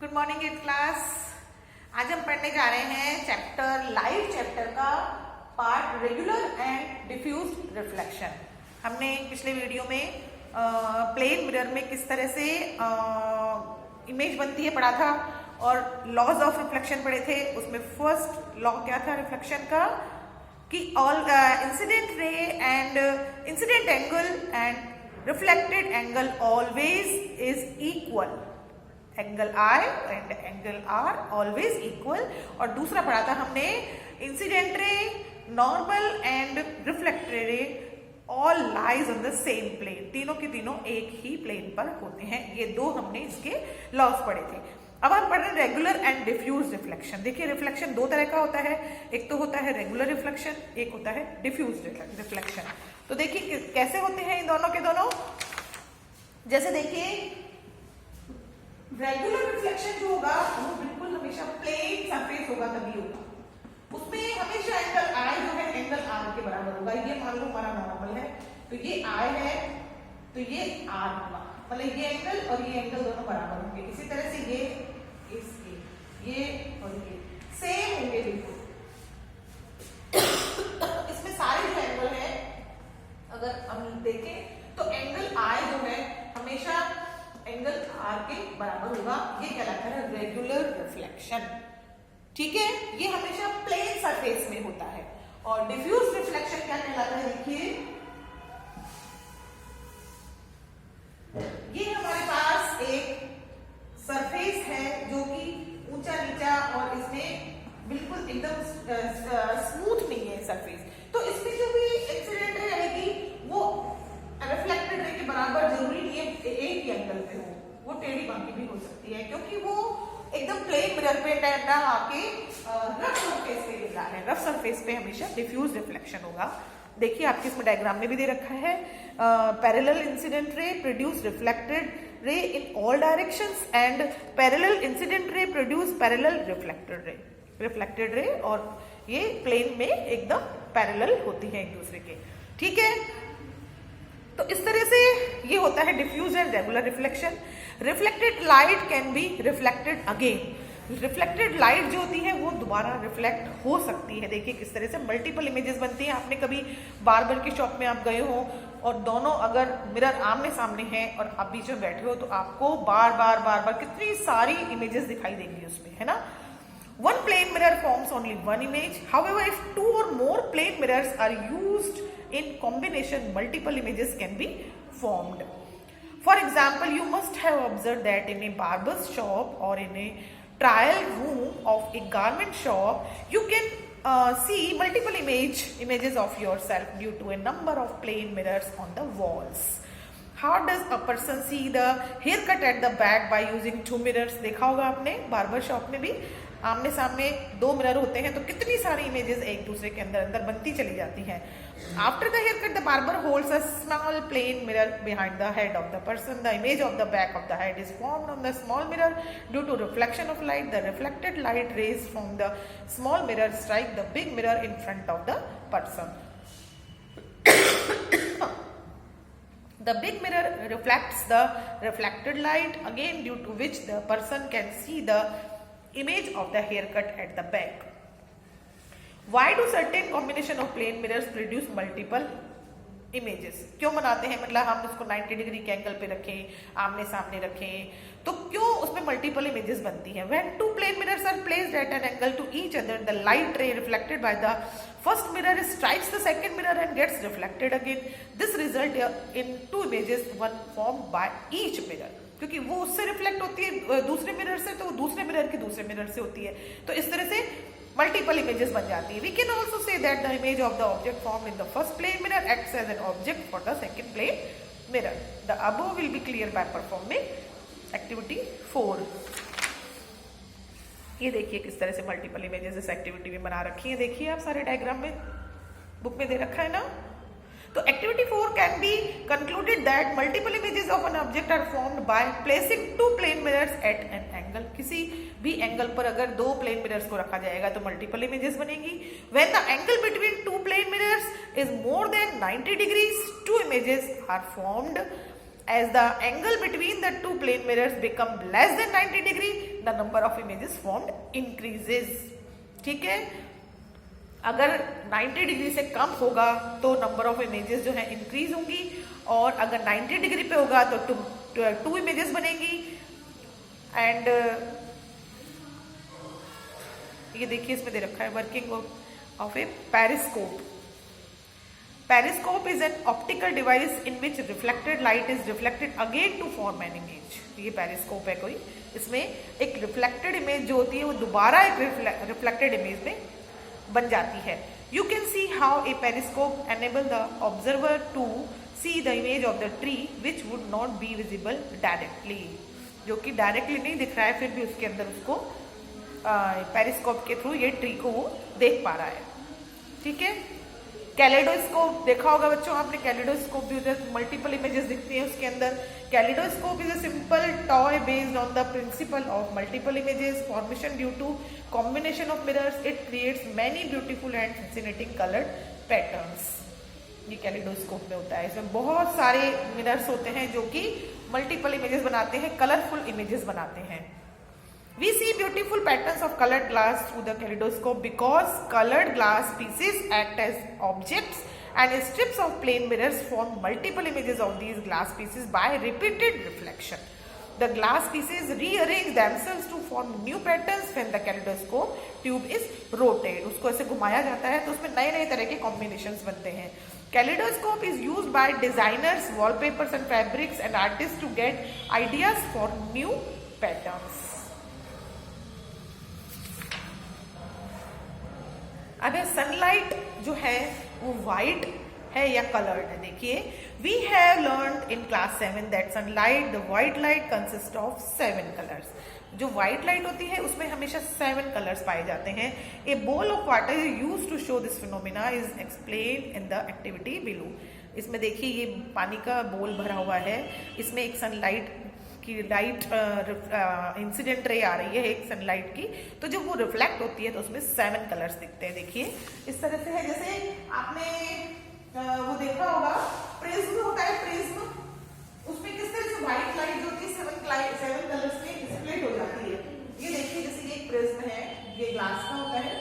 Good morning eight class. आज हम पढ़ने जा रहे हैं चैप्टर लाइट चैप्टर का part regular and diffused reflection. हमने पिछले वीडियो में प्लेन मिरर में किस तरह से इमेज बनती है पढ़ा था और लॉज ऑफ रिफ्लेक्शन पढ़े थे। उसमें फर्स्ट लॉ क्या था रिफ्लेक्शन का कि all incident ray and incident angle and reflected angle always is equal. Angle I and angle R always equal. और दूसरा पढ़ा था हमने incident ray, normal and reflected ray all lies on the same plane. तीनों के तीनों एक ही plane पर होते हैं। ये दो हमने इसके लॉज पढ़े थे। अब हम पढ़ रहे हैं रेगुलर एंड डिफ्यूज रिफ्लेक्शन। देखिए रिफ्लेक्शन दो तरह का होता है, एक तो होता है रेगुलर रिफ्लेक्शन, एक होता है डिफ्यूज रिफ्लेक्शन। तो देखिए कैसे होते हैं इन दोनों के दोनों। जैसे देखिए रेगुलर रिफ्लेक्शन जो होगा वो बिल्कुल हमेशा प्लेन सरफेस होगा, तभी होगा। उसमें हमेशा एंगल I जो है एंगल R के बराबर होगा। ये मान लो हमारा नॉर्मल है तो ये I है तो ये R होगा, मतलब ये एंगल और ये एंगल दोनों बराबर होंगे। इसी तरह से ये इसके ये और ये सेम होंगे बिल्कुल। इसमें सारे जो एंगल है अगर हम देखें तो एंगल I जो है हमेशा एंगल R के बराबर होगा। ये कहलाता है रेगुलर रिफ्लेक्शन। ठीक है, ये हमेशा प्लेन सरफेस में होता है। और डिफ्यूज रिफ्लेक्शन क्या कहलाता है, देखिए ये हमारे पास एक सरफेस है जो कि ऊंचा नीचा और इसमें बिल्कुल एकदम स्मूथ नहीं है सरफेस। तो इसमें जो भी इंसिडेंट रे रहेगी वो रिफ्लेक्टेड रे के बराबर जरूरी नहीं है एक ही एंगल पे हो, वो टेढ़ी बांकी भी हो सकती है क्योंकि वो एकदम प्लेन मिरर पे ना आके रफ सरफेस पे गिर रहा है। रफ सरफेस पे हमेशा डिफ्यूज रिफ्लेक्शन होगा। देखिए आपके इसमें डायग्राम में भी दे रखा है parallel incident ray produce reflected ray in all directions and parallel incident ray produce parallel reflected ray और ये प्लेन में एकदम पैरेलल होती है एक दूसरे के। ठीक है, तो इस तरह से ये होता है diffuse and regular reflection. Reflected light can be reflected again. Reflected light जो होती है वो दोबारा रिफ्लेक्ट हो सकती है। देखिए किस तरह से मल्टीपल इमेजेस बनती हैं। आपने कभी बार्बर की शॉप में आप गए हो और दोनों अगर मिरर आमने सामने हैं और आप बीच में बैठे हो तो आपको बार बार कितनी सारी इमेजेस दिखाई देंगी उसमें, है ना। One plane mirror forms only one image. However, if two or more plane mirrors are used in combination, multiple images can be formed. For example, you must have observed that in a barber's shop or in a trial room of a garment shop, you can see multiple images of yourself due to a number of plane mirrors on the walls. How does a person see the haircut at the back by using two mirrors? देखा होगा आपने barber shop में भी आमने सामने दो mirror होते हैं तो कितनी सारी इमेजेस एक दूसरे के अंदर बनती चली जाती हैं। After the hair cut the barber holds a small plane mirror behind the head of the person. The image of the back of the head is formed on the small mirror due to reflection of light. The reflected light rays from the small mirror strike the big mirror in front of the person. The big mirror reflects the reflected light again, due to which the person can see the image of the haircut at the back. Why do certain combination of plane mirrors produce multiple images? क्यों बनाते हैं, मतलब हम उसको 90 degree के angle पे रखें, आमने सामने रखें तो क्यों उसमें मल्टीपल इमेजेस बनती हैं? When two plane mirrors are placed at an angle to each other, the light ray reflected by the first mirror strikes the second mirror and gets reflected again. This results in two images, one formed by each mirror. क्योंकि वो उससे reflect होती है दूसरे mirror से, तो वो दूसरे मिरर की दूसरे मिरर से होती है, तो इस तरह से मल्टीपल इमेजेस बन जाती है। We can also say that the image of the object form in the first plane mirror acts as an object for the second plane mirror. The above will be clear by performing activity 4। ये देखिए किस तरह से multiple images इस activity में बना रखी है। देखिए आप सारे डायग्राम में बुक में दे रखा है ना। तो activity 4 can be concluded that multiple images of an object are formed by placing two plane mirrors at an angle. किसी भी एंगल पर अगर दो प्लेन मिरर्स को रखा जाएगा तो मल्टीपल इमेजेस बनेगी। When the angle between two plane mirrors is more than 90 degrees, two images are formed As the angle between the two plane mirrors become less than 90 degree, the number of images formed increases. ठीक है, अगर 90 degree से कम होगा तो number of images जो है increase होंगी, और अगर 90 डिग्री पे होगा तो टू इमेजेस बनेंगी. एंड ये देखिए इसमें दे रखा है working of A periscope. Periscope is an optical device in which reflected light is reflected again to form an image. ये पेरिस्कोप है कोई, इसमें एक रिफ्लेक्टेड इमेज जो होती है वो दोबारा एक रिफ्लेक्टेड इमेज में बन जाती है. You can see how a periscope enable the observer to see the image of the tree which would not be visible directly. जो कि डायरेक्टली नहीं दिख रहा है, फिर भी उसके अंदर उसको पेरिस्कोप के थ्रू ये ट्री को वो देख पा रहा है. ठीक है, कैलेडोस्कोप देखा होगा बच्चों आपने. कैलेडोस्कोप भी उधर मल्टीपल इमेजेस दिखती हैं उसके अंदर. Kaleidoscope is a simple toy based on the principle of multiple images formation due to combination of mirrors. It creates many beautiful and fascinating coloured patterns. ये कैलेडोस्कोप में होता है. इसमें बहुत सारे मिरर्स होते हैं जो कि मल्टीपल इमेजेस बनाते हैं, कलरफुल इमेजेस बनाते हैं. We see beautiful patterns of colored glass through the kaleidoscope because colored glass pieces act as objects and strips of plane mirrors form multiple images of these glass pieces by repeated reflection. The glass pieces rearrange themselves to form new patterns when the kaleidoscope tube is rotated. उसको ऐसे घुमाया जाता है तो उसमें नए नए तरह के combinations बनते हैं. Kaleidoscope is used by designers, wallpapers and fabrics and artists to get ideas for new patterns. अगर सनलाइट जो है वो वाइट है या कलर्ड है. देखिए, we have learned in class 7 that sunlight the white light consist of 7 colours. जो white light होती है उसमें हमेशा 7 कलर्स पाए जाते हैं. A bowl of water is used to show this phenomena is explain in the activity below. इसमें देखिए ये पानी का बोल भरा हुआ है, इसमें एक सनलाइट की लाइट इंसिडेंट रे आ रही है एक सनलाइट की, तो जब वो रिफ्लेक्ट होती है तो उसमें 7 कलर्स दिखते हैं. देखिए इस तरह से है, जैसे आपने वो देखा होगा प्रिज्म होता है. प्रिज्म उसमें किस तरह से व्हाइट लाइट जो होती है 7 कलर्स में स्प्लिट हो जाती है. ये देखिए जैसे ये एक प्रिज्म है, ये ग्लास का होता है,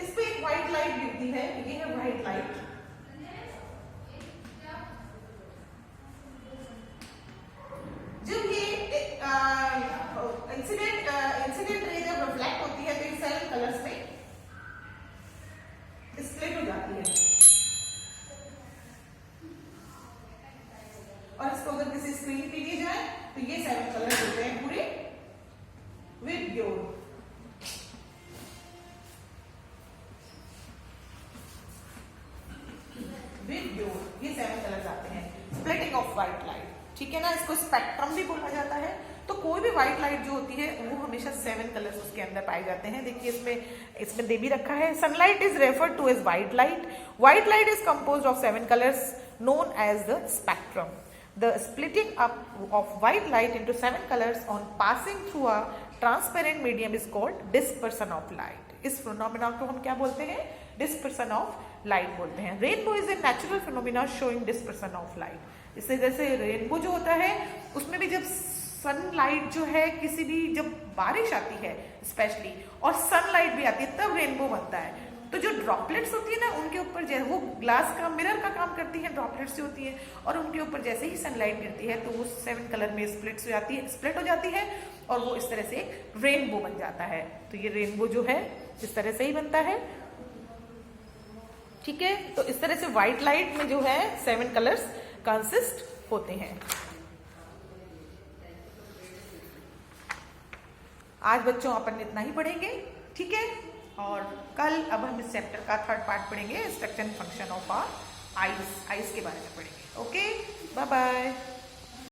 इस पे एक व्हाइट लाइट गिरती है, ये है व्हाइट लाइट. जब ये इंसिडेंट रे जब रिफ्लेक्ट होती है तो ये 7 कलर्स में स्प्लिट हो जाती है. और इसको अगर किसी स्क्रीन पे लिए जाए तो ये 7 कलर्स होते हैं पूरे विद ये 7 कलर्स आते हैं. स्प्लिटिंग ऑफ व्हाइट लाइट, ठीक है ना. इसको स्पेक्ट्रम भी बोला जाता है. तो कोई भी व्हाइट लाइट जो होती है वो हमेशा 7 कलर्स उसके अंदर पाए जाते हैं. देखिए इसमें दे भी रखा है. Sunlight is referred to as white light. White light is composed of 7 colours known as the spectrum. The splitting up of white light into 7 colours on passing through a transparent medium is called dispersion of light. इस phenomena को हम क्या बोलते हैं? Dispersion of light बोलते हैं. Rainbow is a natural phenomena showing dispersion of light. इससे जैसे रेनबो जो होता है उसमें भी जब सनलाइट जो है किसी भी जब बारिश आती है स्पेशली और सनलाइट भी आती है तब रेनबो बनता है. तो जो ड्रॉपलेट्स होती है ना उनके ऊपर जैसे वो ग्लास का मिरर का काम करती है, ड्रॉपलेट्स होती है और उनके ऊपर जैसे ही सनलाइट गिरती है तो वो 7 कलर में स्प्लिट हो जाती है और वो इस तरह से रेनबो बन जाता है. तो ये रेनबो जो है इस तरह से ही बनता है. ठीक है, तो इस तरह से व्हाइट लाइट में जो है 7 कलर्स कंसिस्ट होते हैं. आज बच्चों अपन इतना ही पढ़ेंगे. ठीक है, और कल अब हम इस चैप्टर का 3rd पार्ट पढ़ेंगे, structure and function of eyes के बारे में पढ़ेंगे. Okay, bye bye.